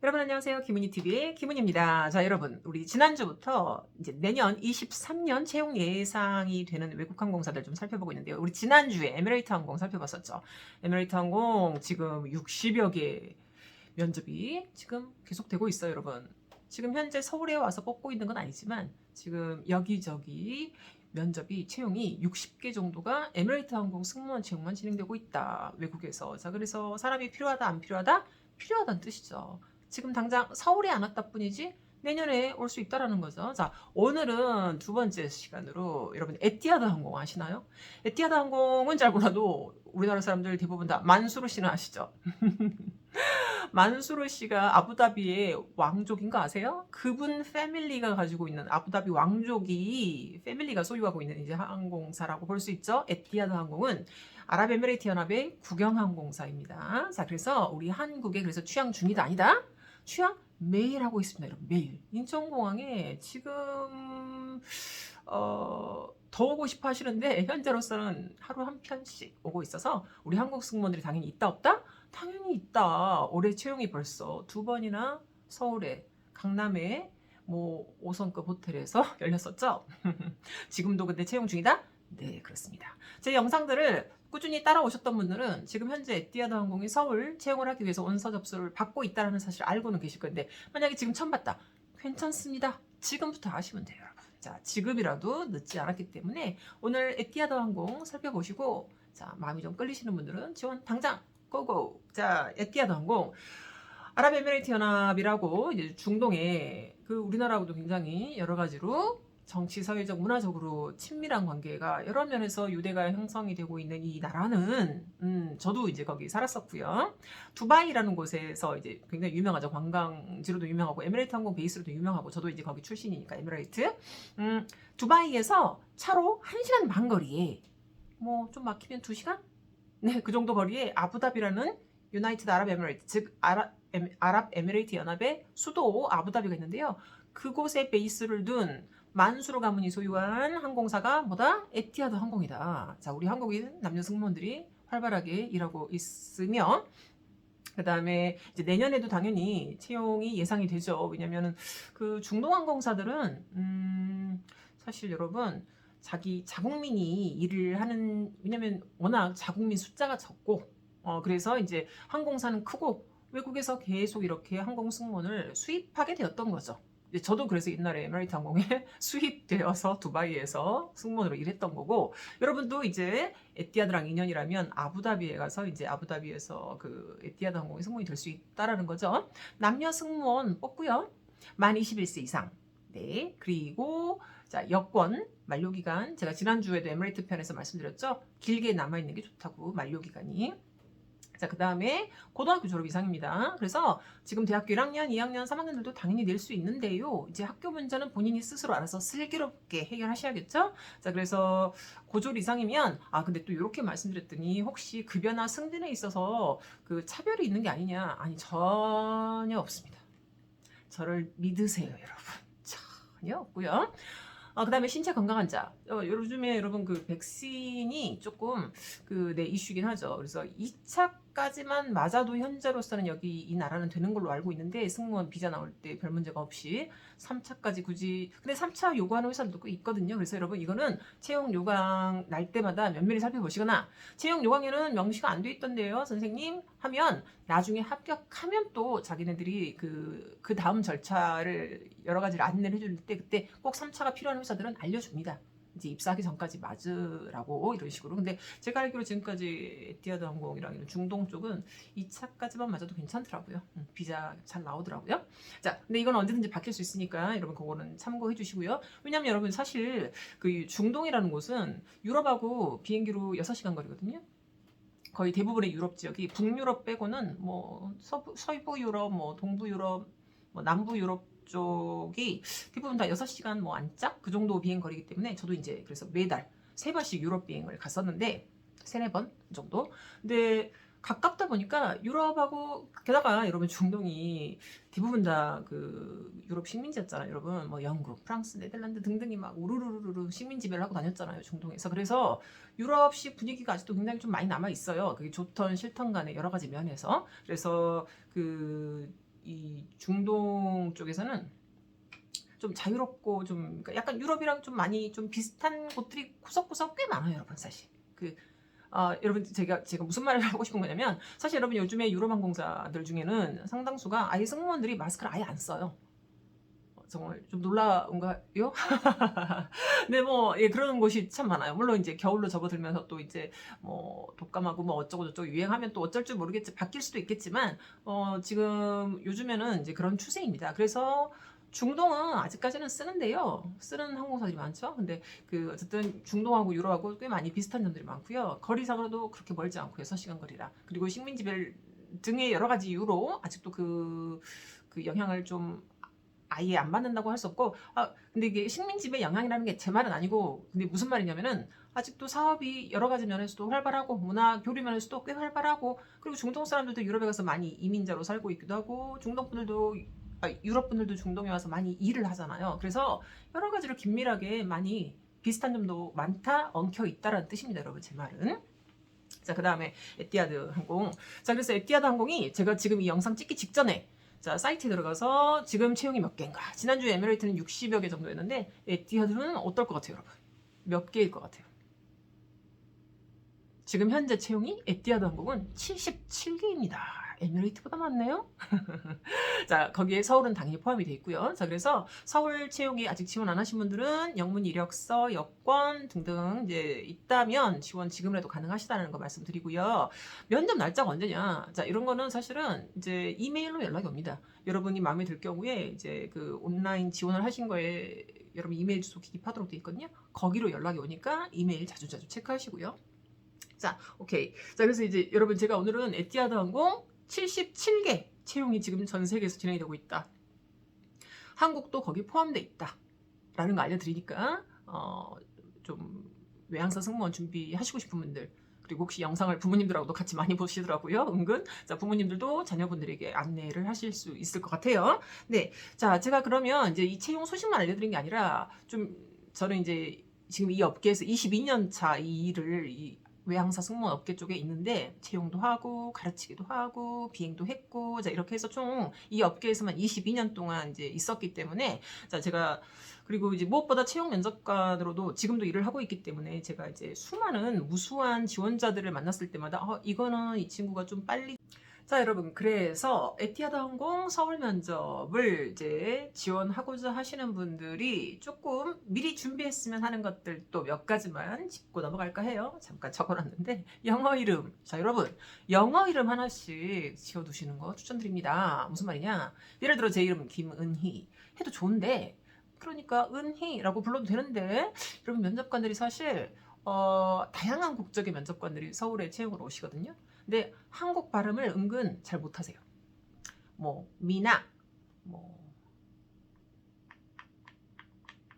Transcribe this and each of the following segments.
여러분 안녕하세요. 김은희TV의 김은희입니다. 자, 여러분, 우리 지난주부터 이제 내년 23년 채용 예상이 되는 외국 항공사들 좀 살펴보고 있는데요. 우리 지난주에 에미레이트 항공 살펴봤었죠. 에미레이트 항공 지금 60여 개 면접이 지금 계속되고 있어요, 여러분. 지금 현재 서울에 와서 뽑고 있는 건 아니지만 지금 여기저기 면접이 채용이 60개 정도가 에미레이트 항공 승무원 채용만 진행되고 있다. 외국에서. 자, 그래서 사람이 필요하다, 안 필요하다? 필요하다는 뜻이죠. 지금 당장 서울에 안 왔다 뿐이지 내년에 올 수 있다라는 거죠. 자, 오늘은 두 번째 시간으로 여러분 에티하드 항공 아시나요? 에티하드 항공은 잘 몰라도 우리나라 사람들 대부분 다 만수르 씨는 아시죠? 만수르 씨가 아부다비의 왕족인 거 아세요? 그분 패밀리가 가지고 있는 아부다비 왕족이 패밀리가 소유하고 있는 이제 항공사라고 볼 수 있죠. 에티하드 항공은 아랍에미레이트 연합의 국영항공사입니다. 자, 그래서 우리 한국에 그래서 취항 중이다 아니다. 취향 매일 하고 있습니다, 여러분. 매일 인천공항에 지금 더 오고 싶어 하시는데 현재로서는 하루 한 편씩 오고 있어서 우리 한국 승무원들이 당연히 있다 없다? 당연히 있다. 올해 채용이 벌써 두 번이나 서울에, 강남에 뭐 5성급 호텔에서 열렸었죠. 지금도 근데 채용 중이다? 네, 그렇습니다. 제 영상들을 꾸준히 따라오셨던 분들은 지금 현재 에티하드 항공이 서울 채용을 하기 위해서 원서 접수를 받고 있다는 사실을 알고는 계실 건데 만약에 지금 처음 봤다. 괜찮습니다. 지금부터 하시면 돼요, 여러분. 자, 지금이라도 늦지 않았기 때문에 오늘 에티하드 항공 살펴보시고 자, 마음이 좀 끌리시는 분들은 지원 당장 고고. 자, 에티하드 항공 아랍에미레이트 연합이라고 이제 중동에 그 우리나라하고도 굉장히 여러 가지로 정치, 사회적, 문화적으로 친밀한 관계가 여러 면에서 유대가 형성이 되고 있는 이 나라는 저도 이제 거기 살았었고요. 두바이라는 곳에서 이제 굉장히 유명하죠. 관광지로도 유명하고 에미레이트 항공 베이스로도 유명하고 저도 이제 거기 출신이니까 에미레이트. 두바이에서 차로 1시간 반 거리에 뭐 좀 막히면 2시간? 네, 그 정도 거리에 아부다비라는 유나이티드 아랍 에미레이트, 즉 아랍 에미레이트 연합의 수도 아부다비가 있는데요. 그곳에 베이스를 둔 만수르 가문이 소유한 항공사가 뭐다? 에티하드 항공이다. 자, 우리 한국인 남녀 승무원들이 활발하게 일하고 있으며 그 다음에 이제 내년에도 당연히 채용이 예상이 되죠. 왜냐면은 그 중동 항공사들은 사실 여러분 자기 자국민이 일을 하는 왜냐면 워낙 자국민 숫자가 적고 그래서 이제 항공사는 크고 외국에서 계속 이렇게 항공 승무원을 수입하게 되었던 거죠. 저도 그래서 옛날에 에미레이트 항공에 수입되어서 두바이에서 승무원으로 일했던 거고 여러분도 이제 에티하드랑 인연이라면 아부다비에 가서 이제 아부다비에서 그 에티하드 항공의 승무원이 될 수 있다라는 거죠. 남녀 승무원 뽑고요. 만 21세 이상. 네. 그리고 자, 여권 만료기간 제가 지난주에도 에미레이트 편에서 말씀드렸죠. 길게 남아있는 게 좋다고 만료기간이. 자, 그 다음에 고등학교 졸업 이상입니다. 그래서 지금 대학교 1학년, 2학년, 3학년들도 당연히 낼 수 있는데요. 이제 학교 문제는 본인이 스스로 알아서 슬기롭게 해결하셔야겠죠? 자, 그래서 고졸 이상이면, 근데 또 이렇게 말씀드렸더니 혹시 급여나 승진에 있어서 그 차별이 있는 게 아니냐? 아니, 전혀 없습니다. 저를 믿으세요, 여러분. 전혀 없고요. 그 다음에 신체 건강한 자. 요즘에 여러분 그 백신이 조금 이슈긴 하죠. 그래서 2차까지만 맞아도 현재로서는 여기 이 나라는 되는 걸로 알고 있는데 승무원 비자 나올 때 별 문제가 없이 3차까지 굳이 근데 3차 요구하는 회사들도 꽤 있거든요. 그래서 여러분 이거는 채용 요강 날 때마다 면밀히 살펴보시거나 채용 요강에는 명시가 안 돼 있던데요, 선생님 하면 나중에 합격하면 또 자기네들이 그 다음 절차를 여러 가지를 안내를 해줄 때 그때 꼭 3차가 필요한 회사들은 알려줍니다. 이제 입사하기 전까지 맞으라고 이런 식으로. 근데 제가 알기로 지금까지 에티하드 항공이랑 이런 중동 쪽은 2차까지만 맞아도 괜찮더라고요. 비자 잘 나오더라고요. 자, 근데 이건 언제든지 바뀔 수 있으니까 여러분 그거는 참고해 주시고요. 왜냐면 여러분 사실 그 중동이라는 곳은 유럽하고 비행기로 6시간 거리거든요. 거의 대부분의 유럽 지역이 북유럽 빼고는 뭐 서부 유럽, 뭐 동부 유럽, 뭐 남부 유럽 쪽이 대부분 다 6시간 뭐 안짝 그 정도 비행 거리이기 때문에 저도 이제 그래서 매달 3번씩 유럽 비행을 갔었는데 3-4번 정도. 근데 가깝다 보니까 유럽하고 게다가 여러분 중동이 대부분 다 그 유럽 식민지였잖아요. 여러분 뭐 영국, 프랑스, 네덜란드 등등이 막 우르르르르 식민 지배를 하고 다녔잖아요. 중동에서. 그래서 유럽식 분위기가 아직도 굉장히 좀 많이 남아 있어요. 그게 좋던 싫던 간에 여러 가지 면에서. 그래서 이 중동 쪽에서는 좀 자유롭고 좀 그러니까 약간 유럽이랑 좀 많이 좀 비슷한 곳들이 구석구석 꽤 많아요, 여러분. 사실 여러분 제가 무슨 말을 하고 싶은 거냐면 사실 여러분 요즘에 유럽항공사들 중에는 상당수가 아예 승무원들이 마스크를 아예 안 써요. 정말 좀 놀라운가요? 네, 뭐, 예, 그런 곳이 참 많아요. 물론 이제 겨울로 접어들면서 또 이제 뭐, 독감하고 뭐 어쩌고저쩌고 유행하면 또 어쩔 줄 모르겠지, 바뀔 수도 있겠지만, 지금 요즘에는 이제 그런 추세입니다. 그래서 중동은 아직까지는 쓰는데요. 쓰는 항공사들이 많죠. 근데 어쨌든 중동하고 유럽하고 꽤 많이 비슷한 점들이 많고요. 거리상으로도 그렇게 멀지 않고요. 6시간 거리라. 그리고 식민지별 등의 여러 가지 이유로 아직도 그 영향을 좀 아예 안 받는다고 할 수 없고 근데 이게 식민지배 영향이라는 게 제 말은 아니고 근데 무슨 말이냐면은 아직도 사업이 여러 가지 면에서도 활발하고 문화 교류 면에서도 꽤 활발하고 그리고 중동 사람들도 유럽에 가서 많이 이민자로 살고 있기도 하고 중동 분들도 유럽 분들도 중동에 와서 많이 일을 하잖아요. 그래서 여러 가지로 긴밀하게 많이 비슷한 점도 많다 엉켜 있다라는 뜻입니다, 여러분. 제 말은. 자, 그 다음에 에티하드 항공. 자, 그래서 에티하드 항공이 제가 지금 이 영상 찍기 직전에 자, 사이트에 들어가서 지금 채용이 몇 개인가. 지난주에 에미레이트는 60여 개 정도였는데 에티하드는 어떨 것 같아요, 여러분? 몇 개일 것 같아요? 지금 현재 채용이 에티하드 항공은 77개입니다. 에미레이트보다 많네요. 자, 거기에 서울은 당연히 포함이 돼 있고요. 자, 그래서 서울 채용이 아직 지원 안 하신 분들은 영문 이력서, 여권 등등 이제 있다면 지원 지금이라도 가능하시다는 거 말씀드리고요. 면접 날짜가 언제냐? 자, 이런 거는 사실은 이제 이메일로 연락이 옵니다. 여러분이 마음에 들 경우에 이제 온라인 지원을 하신 거에 여러분 이메일 주소 기입하도록 돼 있거든요. 거기로 연락이 오니까 이메일 자주자주 체크하시고요. 자, 오케이. 자, 그래서 이제 여러분 제가 오늘은 에티하드 항공 77개 채용이 지금 전 세계에서 진행이 되고 있다. 한국도 거기 포함돼 있다. 라는 거 알려드리니까 좀 외항사 승무원 준비하시고 싶은 분들 그리고 혹시 영상을 부모님들하고도 같이 많이 보시더라고요. 은근. 자, 부모님들도 자녀분들에게 안내를 하실 수 있을 것 같아요. 네. 자, 제가 그러면 이제 이 채용 소식만 알려드린 게 아니라 좀 저는 이제 지금 이 업계에서 22년 차 이 일을 외항사 승무원 업계 쪽에 있는데 채용도 하고 가르치기도 하고 비행도 했고 자 이렇게 해서 총 이 업계에서만 22년 동안 이제 있었기 때문에 자 제가 그리고 이제 무엇보다 채용 면접관으로도 지금도 일을 하고 있기 때문에 제가 이제 수많은 무수한 지원자들을 만났을 때마다 이거는 이 친구가 좀 빨리 자, 여러분, 그래서 에티하드 항공 서울 면접을 이제 지원하고자 하시는 분들이 조금 미리 준비했으면 하는 것들 또 몇 가지만 짚고 넘어갈까 해요. 잠깐 적어놨는데 영어 이름. 자, 여러분, 영어 이름 하나씩 지어두시는 거 추천드립니다. 무슨 말이냐? 예를 들어 제 이름은 김은희 해도 좋은데 그러니까 은희라고 불러도 되는데 여러분 면접관들이 사실 다양한 국적의 면접관들이 서울에 채용으로 오시거든요. 근데 한국 발음을 은근 잘 못하세요. 뭐 미나, 뭐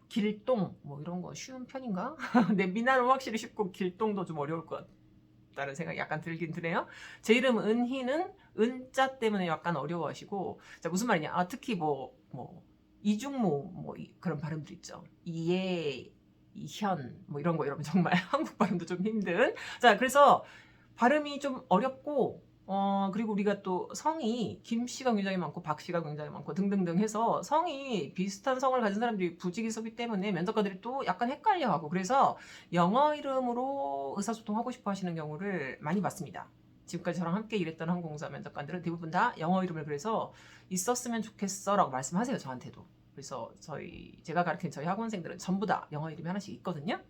길동, 뭐 이런 거 쉬운 편인가? 근데 미나는 확실히 쉽고 길동도 좀 어려울 것 같다는 생각이 약간 들긴 드네요. 제 이름 은희는 은자 때문에 약간 어려워하시고, 자 무슨 말이냐? 특히 뭐 이중모 뭐 그런 발음들 있죠. 이해, 이현 뭐 이런 거 여러분 정말 한국 발음도 좀 힘든. 자 그래서 발음이 좀 어렵고 그리고 우리가 또 성이 김 씨가 굉장히 많고 박 씨가 굉장히 많고 등등등 해서 성이 비슷한 성을 가진 사람들이 부지기수기 때문에 면접관들이 또 약간 헷갈려하고 그래서 영어 이름으로 의사소통하고 싶어 하시는 경우를 많이 봤습니다. 지금까지 저랑 함께 일했던 항공사 면접관들은 대부분 다 영어 이름을 그래서 있었으면 좋겠어 라고 말씀하세요. 저한테도. 그래서 제가 가르친 저희 학원생들은 전부 다 영어 이름이 하나씩 있거든요.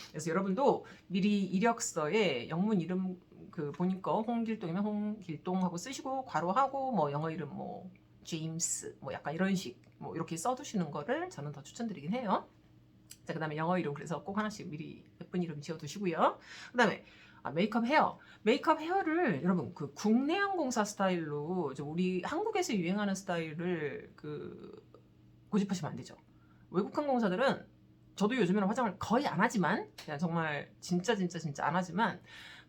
그래서 여러분도 미리 이력서에 영문 이름 본인 거 홍길동이면 홍길동하고 쓰시고 괄호하고 뭐 영어 이름 뭐 제임스 뭐 약간 이런 식 뭐 이렇게 써두시는 거를 저는 더 추천드리긴 해요. 자 그다음에 영어 이름 그래서 꼭 하나씩 미리 예쁜 이름 지어두시고요. 그다음에 메이크업 헤어. 메이크업 헤어를 여러분 국내 항공사 스타일로 우리 한국에서 유행하는 스타일을 고집하시면 안 되죠. 외국 항공사들은 저도 요즘에는 화장을 거의 안 하지만 그냥 정말 진짜 안 하지만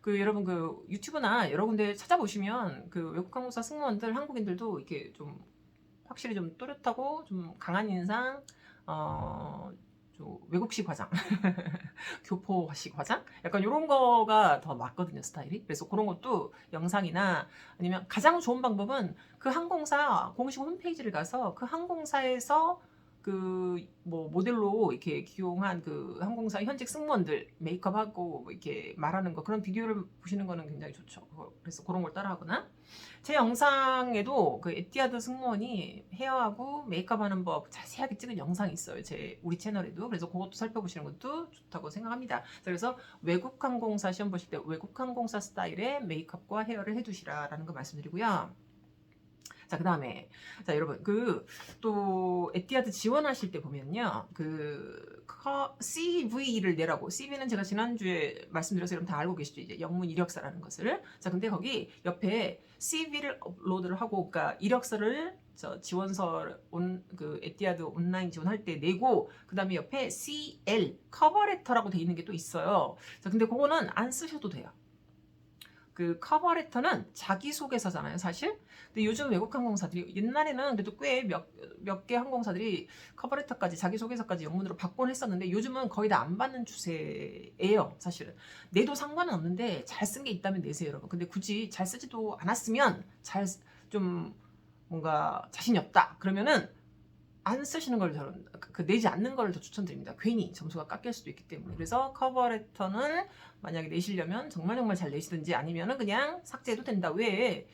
여러분 유튜브나 여러 군데 찾아보시면 외국 항공사 승무원들 한국인들도 이렇게 좀 확실히 좀 또렷하고 좀 강한 인상 좀 외국식 화장, 교포식 화장? 약간 이런 거가 더 맞거든요, 스타일이. 그래서 그런 것도 영상이나 아니면 가장 좋은 방법은 그 항공사 공식 홈페이지를 가서 그 항공사에서 그 뭐 모델로 이렇게 기용한 그 항공사 현직 승무원들 메이크업하고 뭐 이렇게 말하는 거 그런 비디오를 보시는 거는 굉장히 좋죠. 그래서 그런 걸 따라하거나 제 영상에도 그 에티하드 승무원이 헤어하고 메이크업하는 법 자세하게 찍은 영상이 있어요. 우리 채널에도. 그래서 그것도 살펴보시는 것도 좋다고 생각합니다. 그래서 외국 항공사 시험 보실 때 외국 항공사 스타일의 메이크업과 헤어를 해두시라라는 거 말씀드리고요. 자, 그 다음에, 자, 여러분, 또, 에티하드 지원하실 때 보면요, CV를 내라고, CV는 제가 지난주에 말씀드려서 여러분 다 알고 계시죠? 이제 영문 이력서라는 것을. 자, 근데 거기 옆에 CV를 업로드를 하고, 그러니까 이력서를 에티하드 온라인 지원할 때 내고, 그 다음에 옆에 CL, 커버레터라고 돼 있는 게 또 있어요. 자, 근데 그거는 안 쓰셔도 돼요. 그 커버레터는 자기소개서잖아요, 사실. 근데 요즘 외국 항공사들이 옛날에는 그래도 꽤 몇 개 항공사들이 커버레터까지 자기소개서까지 영문으로 받곤 했었는데 요즘은 거의 다 안 받는 추세예요, 사실은. 내도 상관은 없는데 잘 쓴 게 있다면 내세요, 여러분. 근데 굳이 잘 쓰지도 않았으면 좀 뭔가 자신이 없다. 그러면은 안 쓰시는 걸 저는 내지 않는 걸 더 추천드립니다. 괜히 점수가 깎일 수도 있기 때문에. 그래서 커버레터는 만약에 내시려면 정말 잘 내시든지 아니면은 그냥 삭제해도 된다. 왜?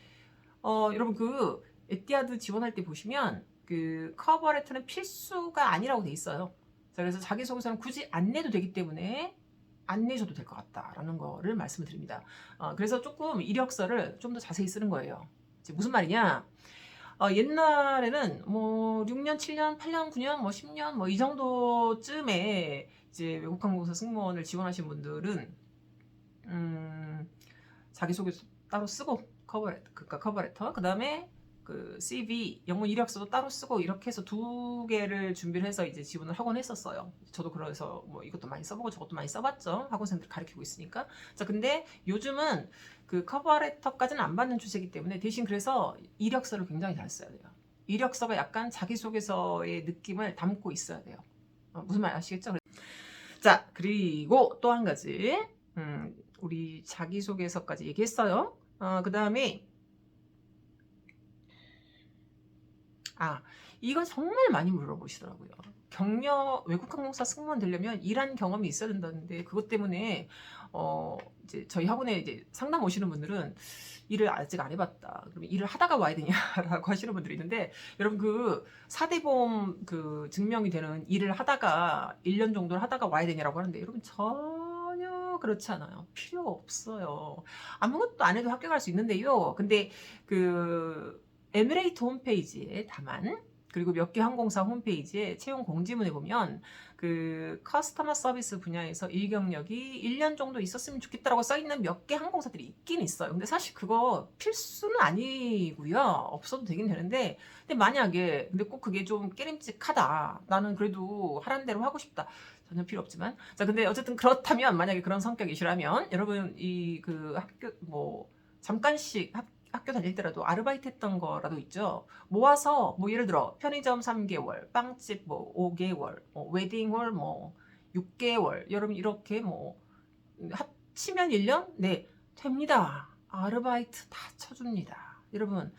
여러분 에티하드 지원할 때 보시면 그 커버레터는 필수가 아니라고 돼 있어요. 자, 그래서 자기소개서는 굳이 안 내도 되기 때문에 안 내셔도 될 것 같다라는 거를 말씀을 드립니다. 그래서 조금 이력서를 좀 더 자세히 쓰는 거예요. 무슨 말이냐? 옛날에는 뭐 6년, 7년, 8년, 9년, 뭐 10년 뭐 이 정도쯤에 이제 외국항공사 승무원을 지원하신 분들은 자기소개서 따로 쓰고 커버레터 그다음에 그 CV 영문 이력서도 따로 쓰고 이렇게 해서 두 개를 준비를 해서 이제 지원을 하곤 했었어요. 저도 그래서 뭐 이것도 많이 써보고 저것도 많이 써봤죠. 학원생들 가르치고 있으니까. 자, 근데 요즘은 그 커버레터까지는 안 받는 추세이기 때문에 대신 그래서 이력서를 굉장히 잘 써야 돼요. 이력서가 약간 자기소개서의 느낌을 담고 있어야 돼요. 무슨 말 아시겠죠? 자, 그리고 또 한 가지. 우리 자기소개서까지 얘기했어요. 그 다음에 이건 정말 많이 물어보시더라고요. 외국 항공사 승무원 되려면 일한 경험이 있어야 된다는데 그것 때문에 이제 저희 학원에 이제 상담 오시는 분들은 일을 아직 안 해봤다. 그러면 일을 하다가 와야 되냐라고 하시는 분들이 있는데 여러분 4대 보험 증명이 되는 일을 하다가 1년 정도를 하다가 와야 되냐라고 하는데 여러분 전혀 그렇지 않아요. 필요 없어요. 아무것도 안 해도 합격할 수 있는데요. 근데 에미레이트 홈페이지에 다만 그리고 몇 개 항공사 홈페이지에 채용 공지문에 보면 커스터머 서비스 분야에서 일경력이 1년 정도 있었으면 좋겠다라고 써있는 몇 개 항공사들이 있긴 있어요. 근데 사실 그거 필수는 아니고요. 없어도 되긴 되는데 근데 만약에 근데 꼭 그게 좀 깨림직하다. 나는 그래도 하라는 대로 하고 싶다. 전혀 필요 없지만 자, 근데 어쨌든 그렇다면 만약에 그런 성격이시라면 여러분 학교 뭐 잠깐씩 학교 다닐 때라도 아르바이트 했던 거라도 있죠. 모아서 뭐 예를 들어 편의점 3개월, 빵집 뭐 5개월, 웨딩홀 뭐 6개월. 여러분 이렇게 뭐 합치면 1년? 네, 됩니다. 아르바이트 다 쳐줍니다. 여러분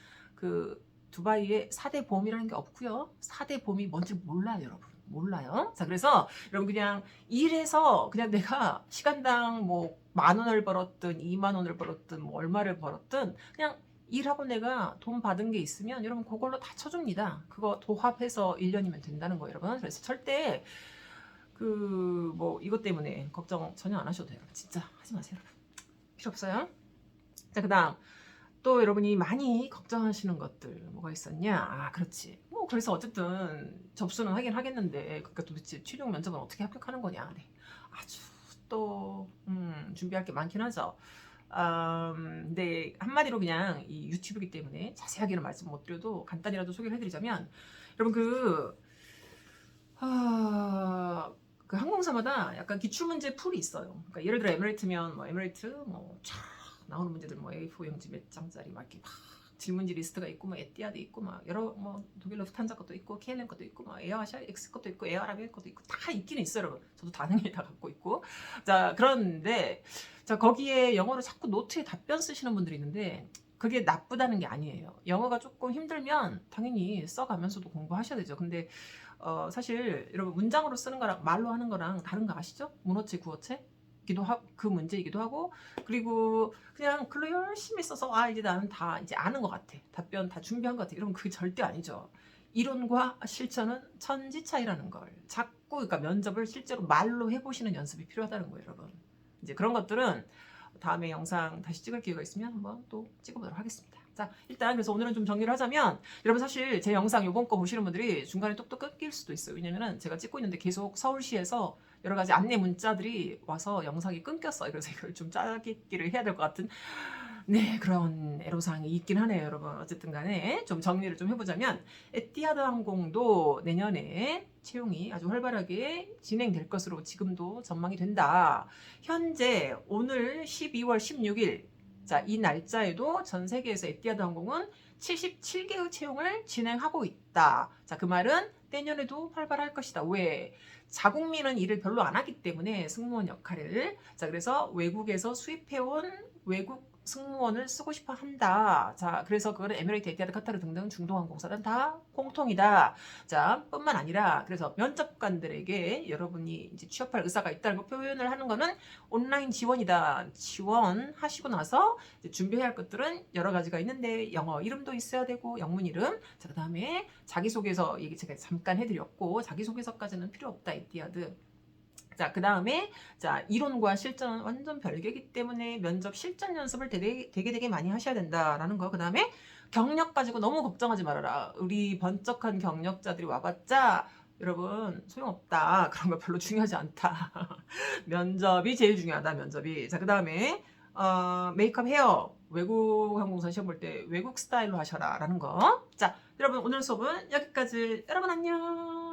두바이에 4대 보험이라는 게 없고요. 4대 보험이 뭔지 몰라요, 여러분. 몰라요. 자, 그래서 여러분 그냥 일해서 그냥 내가 시간당 뭐 10,000원을 벌었든 20,000원을 벌었든 뭐 얼마를 벌었든 그냥 일하고 내가 돈 받은 게 있으면 여러분 그걸로 다 쳐줍니다. 그거 도합해서 1년이면 된다는 거예요, 여러분. 그래서 절대 뭐 이것 때문에 걱정 전혀 안 하셔도 돼요. 진짜 하지 마세요, 여러분. 필요 없어요. 자, 그다음 또 여러분이 많이 걱정하시는 것들 뭐가 있었냐? 그렇지. 뭐 그래서 어쨌든 접수는 하긴 하겠는데 그러니까 도대체 취중 면접은 어떻게 합격하는 거냐? 네. 아주 또 준비할 게 많긴 하죠. 근데 한마디로 그냥 이 유튜브이기 때문에 자세하게는 말씀 못 드려도 간단히라도 소개를 해드리자면 여러분 항공사마다 약간 기출문제 풀이 있어요. 그러니까 예를 들어 에미레이트면 뭐 에미레이트 뭐 쫙 나오는 문제들 뭐 A4 용지 몇 장짜리 막 이렇게 막 질문지 리스트가 있고 뭐 에티아드 있고 막 여러 뭐 독일 루프탄자 것도 있고 KLM 것도 있고 막 에어아시아 X 것도 있고 에어아라비아 것도 있고 다 있기는 있어요, 여러분. 저도 당연히 다 갖고 있고. 자, 그런데 자, 거기에 영어로 자꾸 노트에 답변 쓰시는 분들이 있는데 그게 나쁘다는 게 아니에요. 영어가 조금 힘들면 당연히 써가면서도 공부하셔야 되죠. 근데 사실 여러분 문장으로 쓰는 거랑 말로 하는 거랑 다른 거 아시죠? 문어체, 구어체? 기도 하고 그 문제이기도 하고 그리고 그냥 글로 열심히 써서 이제 나는 다 이제 아는 것 같아. 답변 다 준비한 것 같아. 이러면 그게 절대 아니죠. 이론과 실천은 천지 차이라는 걸 자꾸 그러니까 면접을 실제로 말로 해보시는 연습이 필요하다는 거예요, 여러분. 이제 그런 것들은 다음에 영상 다시 찍을 기회가 있으면 한번 또 찍어보도록 하겠습니다. 자, 일단 그래서 오늘은 좀 정리를 하자면 여러분 사실 제 영상 요번 거 보시는 분들이 중간에 뚝뚝 끊길 수도 있어요. 왜냐면은 제가 찍고 있는데 계속 서울시에서 여러 가지 안내 문자들이 와서 영상이 끊겼어요. 그래서 이걸 좀 짜깁기를 해야 될 것 같은 네, 그런 애로사항이 있긴 하네요, 여러분. 어쨌든 간에 좀 정리를 좀 해보자면 에티하드 항공도 내년에 채용이 아주 활발하게 진행될 것으로 지금도 전망이 된다. 현재 오늘 12월 16일 자, 이 날짜에도 전 세계에서 에티하드 항공은 77개의 채용을 진행하고 있다. 자, 그 말은 내년에도 활발할 것이다. 왜? 자국민은 일을 별로 안 하기 때문에 승무원 역할을. 자, 그래서 외국에서 수입해온 외국 승무원을 쓰고 싶어 한다. 자, 그래서 그거는 에미레이트, 에티하드, 카타르 등등 중동항공사는 다 공통이다. 자, 뿐만 아니라 그래서 면접관들에게 여러분이 이제 취업할 의사가 있다는 거 표현을 하는 거는 온라인 지원이다. 지원하시고 나서 이제 준비해야 할 것들은 여러 가지가 있는데 영어 이름도 있어야 되고 영문 이름. 자, 그다음에 자기소개서 얘기 제가 잠깐 해드렸고 자기소개서까지는 필요 없다. 에티하드. 자, 그 다음에, 자, 이론과 실전은 완전 별개이기 때문에 면접 실전 연습을 되게 많이 하셔야 된다라는 거. 그 다음에 경력 가지고 너무 걱정하지 말아라. 우리 번쩍한 경력자들이 와봤자, 여러분, 소용없다. 그런 거 별로 중요하지 않다. 면접이 제일 중요하다, 면접이. 자, 그 다음에, 메이크업 헤어. 외국 항공사 시험 볼 때 외국 스타일로 하셔라. 라는 거. 자, 여러분, 오늘 수업은 여기까지. 여러분, 안녕.